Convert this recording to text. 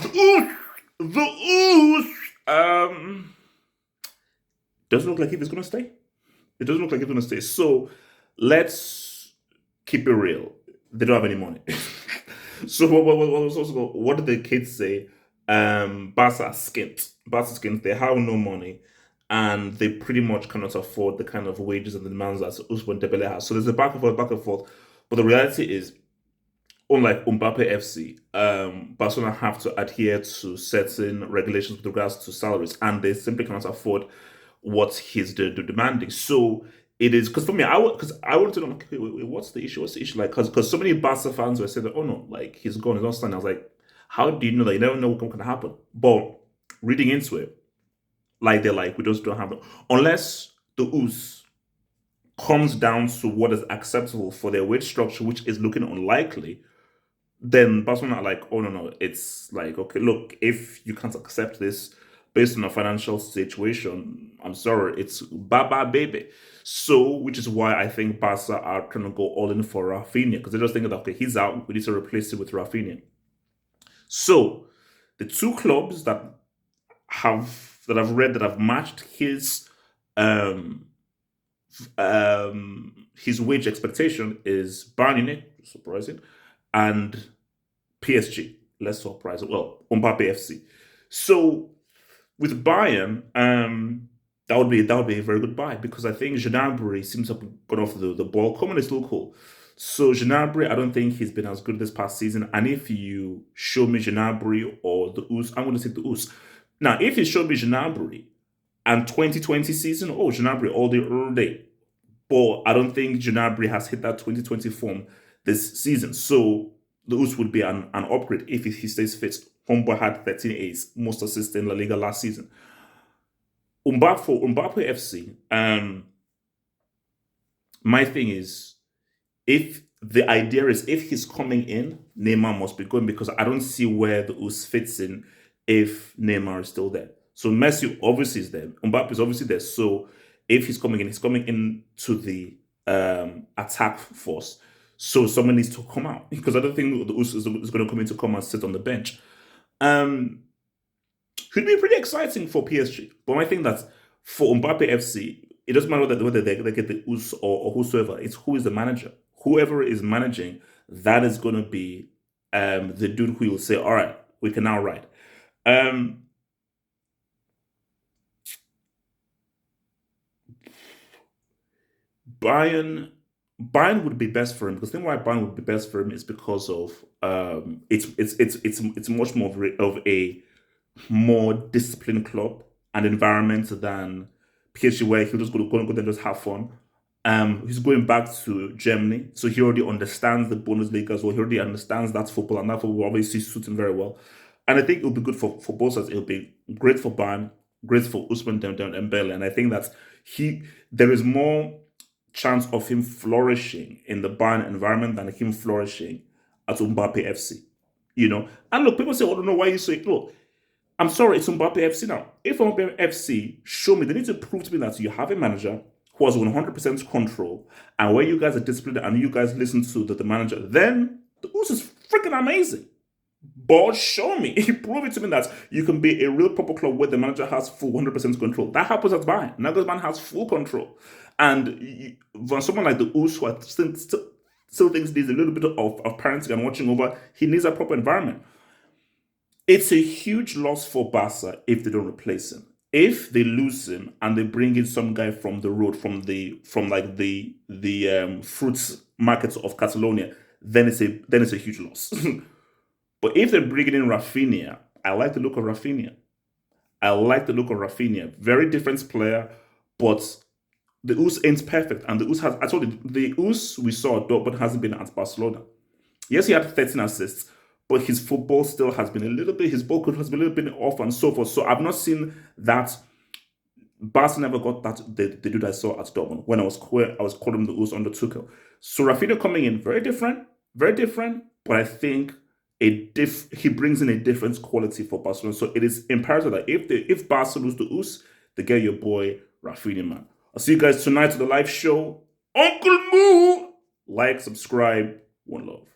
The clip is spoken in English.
The doesn't look like if it's gonna stay. It doesn't look like it's gonna stay. So let's keep it real. They don't have any money. So what did the kids say? Barca are skint. Barca are skint. They have no money, and they pretty much cannot afford the kind of wages and the demands that Ousmane Dembele has. So there's a back and forth, back and forth. But the reality is, unlike Mbappe FC, Barcelona have to adhere to certain regulations with regards to salaries, and they simply cannot afford what he's demanding. So it is because for me, I wanted to know, okay, wait, what's the issue? What's the issue? Like, because so many Barca fans were saying, that, oh no, like he's gone, he's not starting. I was like, how do you know that? You never know what can happen. But reading into it, like they're like, we just don't have them unless the US comes down to what is acceptable for their wage structure, which is looking unlikely. Then Barcelona are like, oh no, it's like, okay, look, if you can't accept this based on a financial situation, I'm sorry, it's baba baby. So, which is why I think Barca are trying to go all in for Raphinha because they're just thinking that okay, he's out, we need to replace him with Raphinha. So, the two clubs that have matched um his wage expectation is Bayern Munich, surprising, and PSG, less surprising. Well, Mbappe FC. So with Bayern, that would be a very good buy because I think Gnabry seems to have gone off the ball. Coman is still cool. So Gnabry, I don't think he's been as good this past season. And if you show me Gnabry or the Us, I'm going to take the Us. Now, if you show me Gnabry and 2020 season, oh, Gnabry all day. But I don't think Gnabry has hit that 2020 form this season. So the Us would be an upgrade if he stays fit. Homeboy had 13 A's, most assists in La Liga last season. Mbappe FC, my thing is, if the idea is if he's coming in, Neymar must be going because I don't see where the US fits in if Neymar is still there. So Messi obviously is there. Mbappe is obviously there. So if he's coming in to the attack force. So someone needs to come out because I don't think the US is going to come in to come and sit on the bench. Um, could be pretty exciting for PSG. But I think that for Mbappe FC, it doesn't matter whether they get the US or whosoever. It's who is the manager. Whoever is managing, that is going to be the dude who will say, "All right, we can now ride." Um, Bayern, Bayern would be best for him because the thing why Bayern would be best for him is because of it's much more of a more disciplined club and environment than PSG, where he'll just go there and just have fun. He's going back to Germany, so he already understands the Bundesliga as well. He already understands that football, and that football obviously suits him very well. And I think it'll be good for both sides. It'll be great for Bayern, great for Ousmane Dembele, and I think that there is more chance of him flourishing in the Bayern environment than him flourishing at Mbappe FC. And look, people say, "Oh, I don't know why you say it." Look, I'm sorry, it's Mbappe FC now. If Mbappe FC show me, they need to prove to me that you have a manager who has 100% control, and where you guys are disciplined and you guys listen to the manager, then the Us is freaking amazing. But show me, prove it to me that you can be a real proper club where the manager has full 100% control. That happens at Bayern. Nagelsmann has full control. And for someone like the Us who still thinks there's a little bit of parenting and watching over, he needs a proper environment. It's a huge loss for Barca if they don't replace him. If they lose him and they bring in some guy from the road, from like the fruits markets of Catalonia, then it's a huge loss. But if they're bringing in Raphinha, I like the look of Raphinha. I like the look of Raphinha. Very different player, but the US ain't perfect. And the US has, I told you, the US we saw at Dortmund hasn't been at Barcelona. Yes, he had 13 assists, but his football still has been a little bit, his ball control has been a little bit off and so forth. So I've not seen that. Barca never got that the dude I saw at Dortmund when I was calling the US under Tuchel. So Rafinha coming in very different, but I think he brings in a different quality for Barcelona. So it is imperative that if Barca lose the US, they get your boy Rafinha, man. I'll see you guys tonight to the live show. Uncle Moo! Like, subscribe, one love.